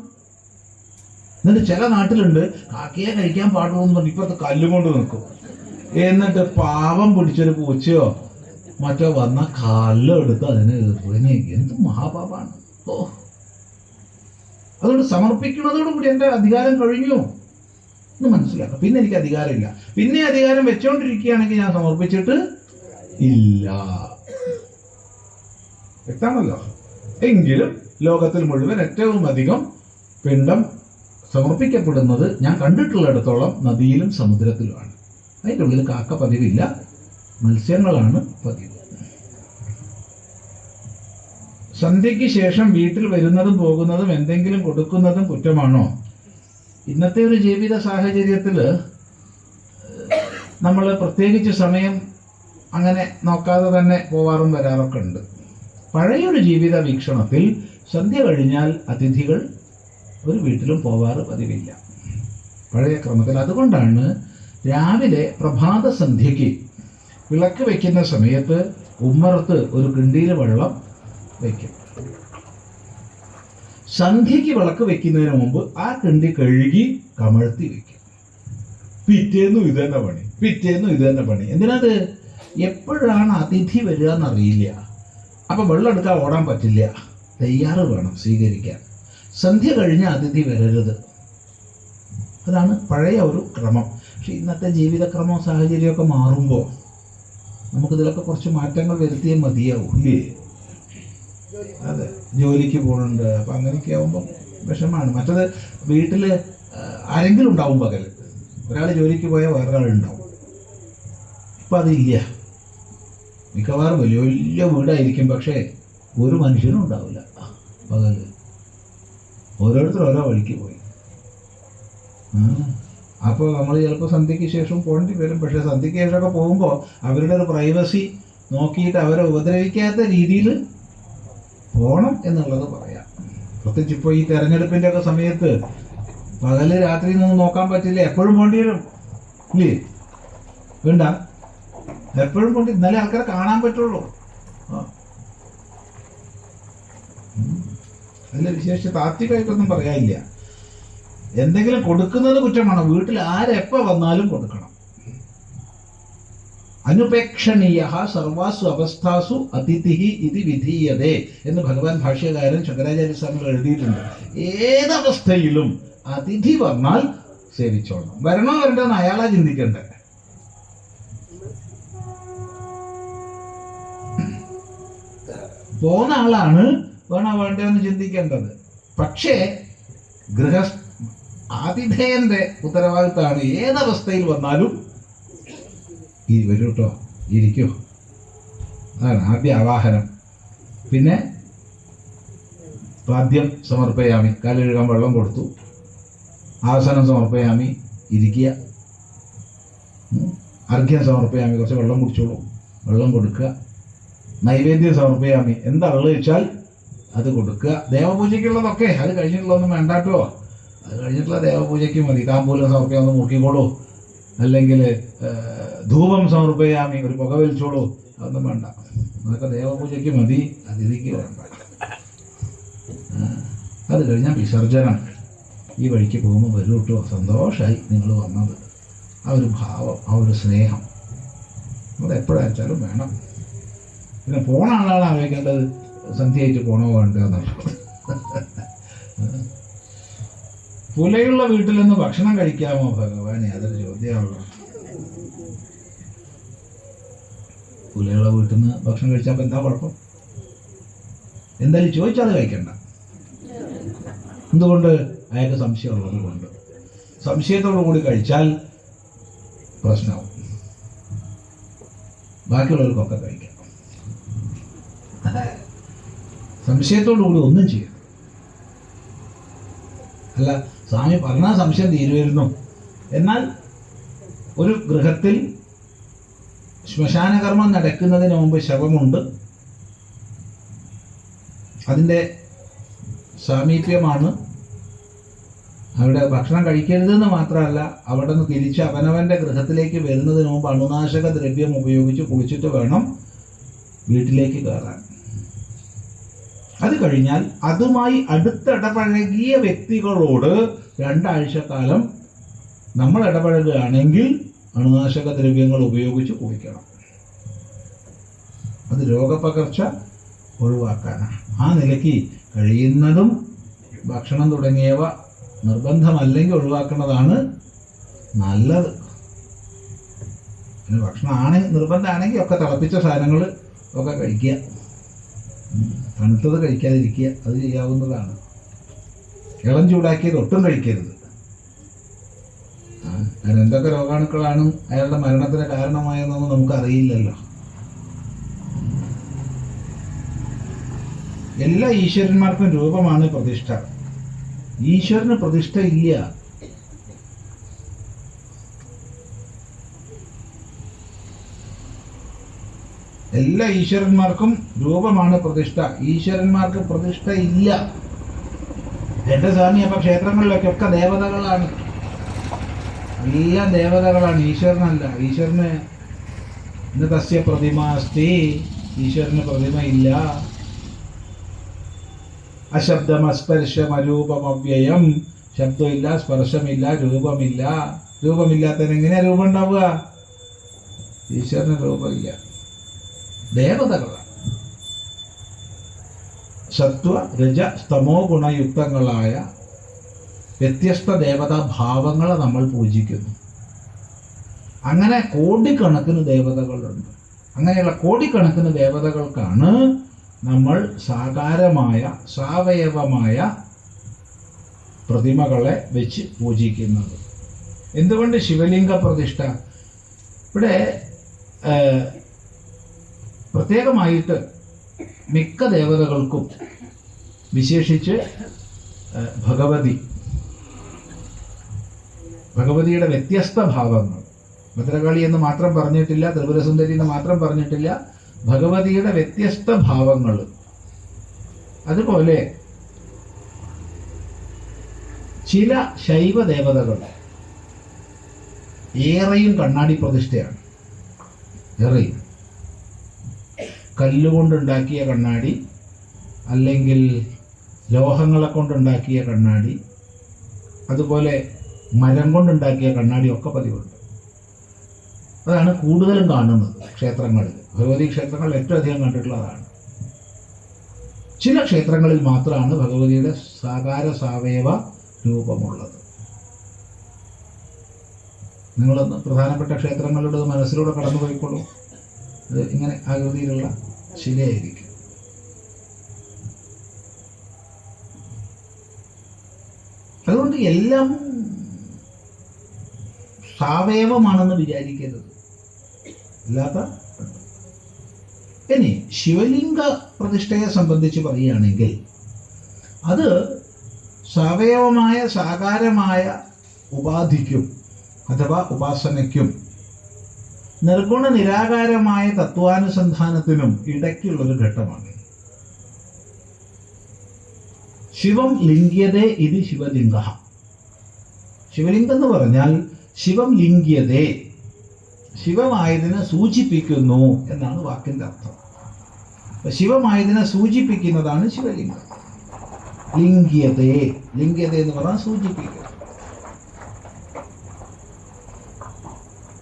എന്നിട്ട് ചില നാട്ടിലുണ്ട് കാക്കയെ കഴിക്കാൻ പാടുള്ളൂ എന്ന് പറഞ്ഞ് ഇപ്പുറത്ത് കല്ലും കൊണ്ട് നിൽക്കും. എന്നിട്ട് പാവം പിടിച്ചൊരു പൂച്ചയോ മറ്റോ വന്ന കല്ലെടുത്ത് അതിനെ എറിഞ്ഞ്. എന്ത് മഹാപാപാണ്! ഓ, അതുകൊണ്ട് സമർപ്പിക്കുന്നതോടുകൂടി എൻ്റെ അധികാരം കഴിഞ്ഞു എന്ന് മനസ്സിലാക്കാം. പിന്നെ എനിക്ക് അധികാരമില്ല. പിന്നെ അധികാരം വെച്ചോണ്ടിരിക്കുകയാണെങ്കിൽ ഞാൻ സമർപ്പിച്ചിട്ട് ഇല്ല. വ്യക്തമാണല്ലോ. എങ്കിലും ലോകത്തിൽ മുഴുവൻ ഏറ്റവും അധികം പിണ്ഡം സമർപ്പിക്കപ്പെടുന്നത് ഞാൻ കണ്ടിട്ടുള്ളിടത്തോളം നദിയിലും സമുദ്രത്തിലുമാണ്. അതിൻ്റെ ഉള്ളിൽ കാക്ക പതിവില്ല, മത്സ്യങ്ങളാണ് പതിവ്. സന്ധ്യയ്ക്ക് ശേഷം വീട്ടിൽ വരുന്നതും പോകുന്നതും എന്തെങ്കിലും കൊടുക്കുന്നതും കുറ്റമാണോ? ഇന്നത്തെ ഒരു ജീവിത സാഹചര്യത്തിൽ നമ്മൾ പ്രത്യേകിച്ച് സമയം അങ്ങനെ നോക്കാതെ തന്നെ പോവാറും വരാറൊക്കെ ഉണ്ട്. പഴയൊരു ജീവിത വീക്ഷണത്തിൽ സന്ധ്യ കഴിഞ്ഞാൽ അതിഥികൾ ഒരു വീട്ടിലും പോവാറ് പതിവില്ല, പഴയ ക്രമത്തിൽ. അതുകൊണ്ടാണ് രാവിലെ പ്രഭാത സന്ധ്യയ്ക്ക് വിളക്ക് വയ്ക്കുന്ന സമയത്ത് ഉമ്മറത്ത് ഒരു കിണ്ടിയിൽ വെള്ളം വയ്ക്കും. സന്ധ്യയ്ക്ക് വിളക്ക് വെക്കുന്നതിന് മുമ്പ് ആ കിണ്ടി കഴുകി കമഴ്ത്തി വെക്കും. പിറ്റേന്നും ഇത് തന്നെ പണി. എന്തിനത്? എപ്പോഴാണ് അതിഥി വരിക എന്നറിയില്ല. അപ്പം വെള്ളം എടുക്കാൻ ഓടാൻ പറ്റില്ല, തയ്യാറ് വേണം സ്വീകരിക്കാൻ. സന്ധ്യ കഴിഞ്ഞ അതിഥി വരരുത്. അതാണ് പഴയ ഒരു ക്രമം. പക്ഷെ ഇന്നത്തെ ജീവിതക്രമവും സാഹചര്യമൊക്കെ മാറുമ്പോൾ നമുക്കിതിലൊക്കെ കുറച്ച് മാറ്റങ്ങൾ വരുത്തിയേ മതിയാവും, ഇല്ലേ? അതെ, ജോലിക്ക് പോകുന്നുണ്ട്. അപ്പം അങ്ങനെയൊക്കെ ആകുമ്പം വിഷമാണ്. മറ്റത് വീട്ടിൽ ആരെങ്കിലും ഉണ്ടാവും. പകൽ ഒരാൾ ജോലിക്ക് പോയാൽ വേറൊരാളുണ്ടാവും. ഇപ്പം അതില്ല. മിക്കവാറും വലിയ വലിയ വീടായിരിക്കും, പക്ഷേ ഒരു മനുഷ്യനും ഉണ്ടാവില്ല പകൽ. ഓരോരുത്തർ ഓരോ വഴിക്ക് പോയി. അപ്പോൾ നമ്മൾ ചിലപ്പോൾ സന്ധ്യയ്ക്ക് ശേഷം പോകേണ്ടി വരും. പക്ഷേ സന്ധ്യയ്ക്ക് ശേഷമൊക്കെ പോകുമ്പോൾ അവരുടെ ഒരു പ്രൈവസി നോക്കിയിട്ട് അവരെ ഉപദ്രവിക്കാത്ത രീതിയിൽ പോകണം എന്നുള്ളത് പറയാം. പ്രത്യേകിച്ച് ഇപ്പോൾ ഈ തെരഞ്ഞെടുപ്പിൻ്റെ ഒക്കെ സമയത്ത് പകല് രാത്രി ഒന്നും നോക്കാൻ പറ്റില്ല, എപ്പോഴും പോകേണ്ടി വരും, ഇല്ലേ? വേണ്ട, എപ്പോഴും കൊണ്ട് ഇന്നലെ ആൾക്കാരെ കാണാൻ പറ്റുള്ളൂ. അതിൽ വിശേഷിച്ച് താത്വികമായിട്ടൊന്നും പറയാനില്ല. എന്തെങ്കിലും കൊടുക്കുന്നത് കുറ്റമാണോ? വീട്ടിൽ ആരെപ്പോ വന്നാലും കൊടുക്കണം. അനുപേക്ഷണീയ സർവാസു അവസ്ഥാസു അതിഥി ഇതി വിധീയതേ എന്ന് ഭഗവാൻ ഭാഷ്യകാരൻ ശങ്കരാചാര്യ സ്വാമികൾ എഴുതിയിട്ടുണ്ട്. ഏതവസ്ഥയിലും അതിഥി വന്നാൽ സേവിച്ചോളണം. വരണോ വരണ്ടെന്ന് അയാളാ ചിന്തിക്കണ്ടേ. പോകുന്ന ആളാണ് വേണോ വേണ്ടെന്ന് ചിന്തിക്കേണ്ടത്. പക്ഷേ ആതിഥേയന്റെ ഉത്തരവാദിത്തമാണ് ഏതവസ്ഥയിൽ വന്നാലും വരൂ കേട്ടോ, ഇരിക്കോ. അതാണ് ആദ്യ ആവാഹനം. പിന്നെ പാദ്യം സമർപ്പയാമി, കാലൊഴുകാൻ വെള്ളം കൊടുത്തു. ആസനം സമർപ്പയാമി, ഇരിക്കുക. അർഘ്യം സമർപ്പയാമി, കുറച്ച് വെള്ളം കുടിച്ചോളൂ, വെള്ളം കൊടുക്കുക. നൈവേദ്യം സമർപ്പയാമി, എന്താണെന്ന് വെച്ചാൽ അത് കൊടുക്കുക. ദേവപൂജയ്ക്കുള്ളതൊക്കെ അത് കഴിഞ്ഞിട്ടുള്ളതൊന്നും വേണ്ടാട്ടോ. അത് കഴിഞ്ഞിട്ടുള്ള ദേവപൂജയ്ക്ക് മതി. താമ്പൂലം സമർപ്പയാമെന്ന് നോക്കിക്കോളൂ, അല്ലെങ്കിൽ ധൂപം സമർപ്പയാമി, ഒരു പുക വലിച്ചോളൂ, അതൊന്നും വേണ്ട. അതൊക്കെ ദേവപൂജയ്ക്ക് മതി, അതിഥിക്ക് വേണ്ട. അത് കഴിഞ്ഞാൽ വിസർജനം. ഈ വഴിക്ക് പോകുമ്പോൾ വരൂ കേട്ടോ, സന്തോഷമായി നിങ്ങൾ വന്നത്. ആ ഒരു ഭാവം, ആ ഒരു സ്നേഹം അത് എപ്പോഴാച്ചാലും വേണം. പിന്നെ പോണ ആളാണ് ആലോചിക്കേണ്ടത്, സന്ധ്യയായിട്ട് പോണോ വേണ്ടെന്നാണ്. പുലയുള്ള വീട്ടിൽ നിന്ന് ഭക്ഷണം കഴിക്കാമോ ഭഗവാനെ? അതൊരു ചോദ്യമാണല്ലോ. പുലയുള്ള വീട്ടിൽ നിന്ന് ഭക്ഷണം കഴിച്ചപ്പോൾ എന്താ കുഴപ്പം? എന്തായാലും ചോദിച്ചാൽ അത് കഴിക്കണ്ട. എന്തുകൊണ്ട്? അയാൾക്ക് സംശയമുള്ളത് കൊണ്ട്. സംശയത്തോടു കൂടി കഴിച്ചാൽ പ്രശ്നമാവും. ബാക്കിയുള്ളവർക്കൊക്കെ കഴിക്കാം. സംശയത്തോടു കൂടി ഒന്നും ചെയ്യും. അല്ല, സ്വാമി പറഞ്ഞാൽ സംശയം തീരുമായിരുന്നു. എന്നാൽ ഒരു ഗൃഹത്തിൽ ശ്മശാനകർമ്മം നടക്കുന്നതിന് മുമ്പ് ശവമുണ്ട്. അതിൻ്റെ സാമീപ്യമാണ്. അവിടെ ഭക്ഷണം കഴിക്കരുതെന്ന് മാത്രമല്ല, അവിടെ നിന്ന് തിരിച്ച് അവനവൻ്റെ ഗൃഹത്തിലേക്ക് വരുന്നതിന് മുമ്പ് അണുനാശക ദ്രവ്യം ഉപയോഗിച്ച് കുളിച്ചിട്ട് വേണം വീട്ടിലേക്ക് കയറാൻ. അത് കഴിഞ്ഞാൽ അതുമായി അടുത്തിടപഴകിയ വ്യക്തികളോട് 2 ആഴ്ചക്കാലം നമ്മൾ ഇടപഴകുകയാണെങ്കിൽ അണുനാശക ദ്രവ്യങ്ങൾ ഉപയോഗിച്ച് കുളിക്കണം. അത് രോഗപകർച്ച ഒഴിവാക്കാനാണ്. ആ നിലയ്ക്ക് കഴിയുന്നതും ഭക്ഷണം തുടങ്ങിയവ നിർബന്ധമല്ലെങ്കിൽ ഒഴിവാക്കുന്നതാണ് നല്ലത്. പിന്നെ ഭക്ഷണം നിർബന്ധമാണെങ്കിൽ ഒക്കെ തിളപ്പിച്ച സാധനങ്ങൾ ഒക്കെ കഴിക്കുക, തണുത്തത് കഴിക്കാതിരിക്കുക, അത് ചെയ്യാവുന്നതാണ്. ഇളം ചൂടാക്കിയത് ഒട്ടും കഴിക്കരുത്. എന്തൊക്കെ രോഗാണുക്കളാണ് അയാളുടെ മരണത്തിന് കാരണമായെന്നൊന്നും നമുക്കറിയില്ലല്ലോ. എല്ലാ ഈശ്വരന്മാർക്കും രൂപമാണ് പ്രതിഷ്ഠ. ഈശ്വരന് പ്രതിഷ്ഠ ഇല്ല. എല്ലാ ഈശ്വരന്മാർക്കും രൂപമാണ് പ്രതിഷ്ഠ. ഈശ്വരന്മാർക്ക് പ്രതിഷ്ഠ ഇല്ല. എന്റെ സ്വാമി, അപ്പൊ ക്ഷേത്രങ്ങളിലൊക്കെ ഒക്കെ ദേവതകളാണ്, എല്ലാം ദേവതകളാണ്, ഈശ്വരനല്ല. ഈശ്വരന് ഇന്ന് തസ്യ പ്രതിമ അസ്തി, ഈശ്വരന് പ്രതിമ ഇല്ല. അശബ്ദം അസ്പർശം അരൂപമവ്യയം, ശബ്ദമില്ല, സ്പർശമില്ല, രൂപമില്ല. രൂപമില്ലാത്തതിന് എങ്ങനെയാ രൂപം ഉണ്ടാവുക? ഈശ്വരന് രൂപമില്ല. ദേവതകളാണ്. സത്വ രജ സ്തമോ ഗുണയുക്തങ്ങളായ വ്യത്യസ്ത ദേവതാ ഭാവങ്ങളെ നമ്മൾ പൂജിക്കുന്നു. അങ്ങനെ കോടിക്കണക്കിന് ദേവതകളുണ്ട്. അങ്ങനെയുള്ള കോടിക്കണക്കിന് ദേവതകൾക്കാണ് നമ്മൾ സാകാരമായ സാവയവമായ പ്രതിമകളെ വെച്ച് പൂജിക്കുന്നത്. എന്തുകൊണ്ട് ശിവലിംഗ പ്രതിഷ്ഠ? ഇവിടെ പ്രത്യേകമായിട്ട് മിക്ക ദേവതകൾക്കും, വിശേഷിച്ച് ഭഗവതിയുടെ വ്യത്യസ്ത ഭാവങ്ങൾ, ഭദ്രകാളി എന്ന് മാത്രം പറഞ്ഞിട്ടില്ല, ത്രിപുരസുന്ദരി എന്ന് മാത്രം പറഞ്ഞിട്ടില്ല, ഭഗവതിയുടെ വ്യത്യസ്ത ഭാവങ്ങൾ. അതുപോലെ ചില ശൈവ ദേവതകൾ ഏറെയും കണ്ണാടി പ്രതിഷ്ഠയാണ്. ഏറെയും കല്ലുകൊണ്ടുണ്ടാക്കിയ കണ്ണാടി, അല്ലെങ്കിൽ ലോഹങ്ങളെ കൊണ്ടുണ്ടാക്കിയ കണ്ണാടി, അതുപോലെ മരം കൊണ്ടുണ്ടാക്കിയ കണ്ണാടി ഒക്കെ പതിവുണ്ട്. അതാണ് കൂടുതലും കാണുന്നത് ക്ഷേത്രങ്ങളിൽ. ഭഗവതി ക്ഷേത്രങ്ങളിൽ ഏറ്റവും അധികം കണ്ടിട്ടുള്ളതാണ്. ചില ക്ഷേത്രങ്ങളിൽ മാത്രമാണ് ഭഗവതിയുടെ സാകാര സാവയവ രൂപമുള്ളത്. നിങ്ങളൊന്ന് പ്രധാനപ്പെട്ട ക്ഷേത്രങ്ങളുടെ മനസ്സിലൂടെ കടന്നു പോയിക്കോളൂ. അത് ഇങ്ങനെ ആകൃതിയിലുള്ള ശിലയായിരിക്കും. അതുകൊണ്ട് എല്ലാം സാവയവമാണെന്ന് വിചാരിക്കരുത്. അല്ലാത്ത ഇനി ശിവലിംഗ പ്രതിഷ്ഠയെ സംബന്ധിച്ച് പറയുകയാണെങ്കിൽ അത് സാവയവമായ സാകാരമായ ഉപാധിക്കും അഥവാ ഉപാസനയ്ക്കും നിർഗുണ നിരാകാരമായ തത്വാനുസന്ധാനത്തിനും ഇടയ്ക്കുള്ളൊരു ഘട്ടമാണ്. ശിവം ലിംഗ്യതേ ഇത് ശിവലിംഗ. ശിവലിംഗം എന്ന് പറഞ്ഞാൽ ശിവം ലിംഗ്യതേ, ശിവമായതിനെ സൂചിപ്പിക്കുന്നു എന്നാണ് വാക്കിന്റെ അർത്ഥം. ശിവമായതിനെ സൂചിപ്പിക്കുന്നതാണ് ശിവലിംഗം. ലിംഗ്യതേ, ലിംഗ്യത എന്ന് പറഞ്ഞാൽ സൂചിപ്പിക്കുക.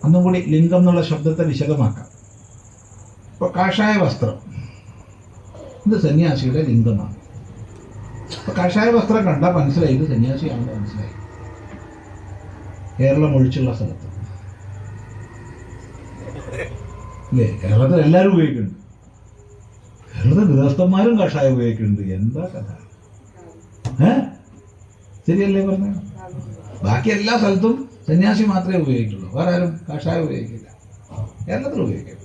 ഒന്നും കൂടി ലിംഗം എന്നുള്ള ശബ്ദത്തെ വിശദമാക്കാം. ഇപ്പൊ കാഷായ വസ്ത്രം, ഇത് സന്യാസിയുടെ ലിംഗമാണ്. അപ്പൊ കാഷായ വസ്ത്രം കണ്ടാൽ മനസ്സിലായി ഇത് സന്യാസിയാണെന്ന് മനസ്സിലായി. കേരളം ഒഴിച്ചുള്ള സ്ഥലത്ത് അല്ലേ? കേരളത്തിൽ എല്ലാവരും ഉപയോഗിക്കുന്നുണ്ട്. കേരളത്തിൽ ഗൃഹസ്ഥന്മാരും കഷായം ഉപയോഗിക്കുന്നുണ്ട്. എന്താ കഥ? ശരിയല്ലേ പറഞ്ഞ? ബാക്കി എല്ലാ സ്ഥലത്തും സന്യാസി മാത്രമേ ഉപയോഗിക്കുള്ളൂ, വേറെ ആരും കഷായം ഉപയോഗിക്കില്ല. കേരളത്തിൽ ഉപയോഗിക്കും.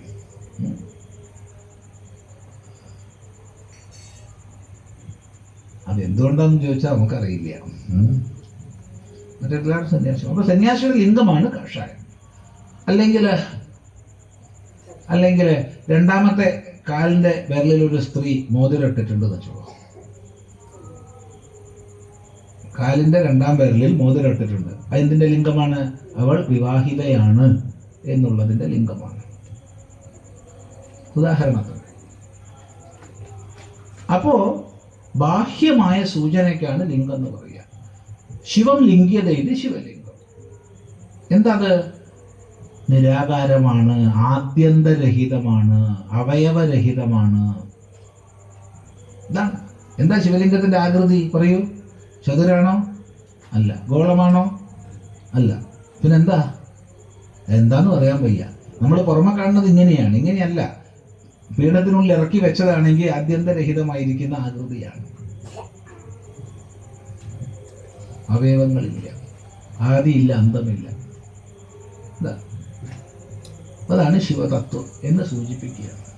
അതെന്തുകൊണ്ടാണെന്ന് ചോദിച്ചാൽ നമുക്കറിയില്ല. മറ്റെല്ലാവരും സന്യാസി. അപ്പൊ സന്യാസിയുടെ ലിംഗമാണ് കഷായം. അല്ലെങ്കിൽ രണ്ടാമത്തെ കാലിന്റെ വിരലിൽ ഒരു സ്ത്രീ മോതിരം ഇട്ടിട്ടുണ്ട് വെച്ചോളൂ. കാലിന്റെ 2ാം വിരലിൽ മോതിരം ഇട്ടിട്ടുണ്ട്. അതെന്തിന്റെ ലിംഗമാണ്? അവൾ വിവാഹിതയാണ് എന്നുള്ളതിന്റെ ലിംഗമാണ്. ഉദാഹരണത്തിന്. അപ്പോ ബാഹ്യമായ സൂചനയ്ക്കാണ് ലിംഗം എന്ന് പറയുക. ശിവം ലിംഗ്യത, ഇത് ശിവലിംഗം. എന്താ അത്? നിരാകാരമാണ്, ആദ്യന്തരഹിതമാണ്, അവയവരഹിതമാണ്. ഇതാണ്. എന്താ ശിവലിംഗത്തിന്റെ ആകൃതി? പറയൂ. ചതുരാണോ? അല്ല. ഗോളമാണോ? അല്ല. പിന്നെന്താ? എന്താന്ന് പറയാൻ വയ്യ. നമ്മൾ പുറമെ കാണുന്നത് ഇങ്ങനെയാണ്, ഇങ്ങനെയല്ല. പീഠത്തിനുള്ളിൽ ഇറക്കി വെച്ചതാണെങ്കിൽ ആദ്യന്തരഹിതമായിരിക്കുന്ന ആകൃതിയാണ്. അവയവങ്ങളില്ല, ആദിയില്ല, അന്തമില്ല. അതാണ് ശിവതത്വം എന്ന് സൂചിപ്പിക്കുക.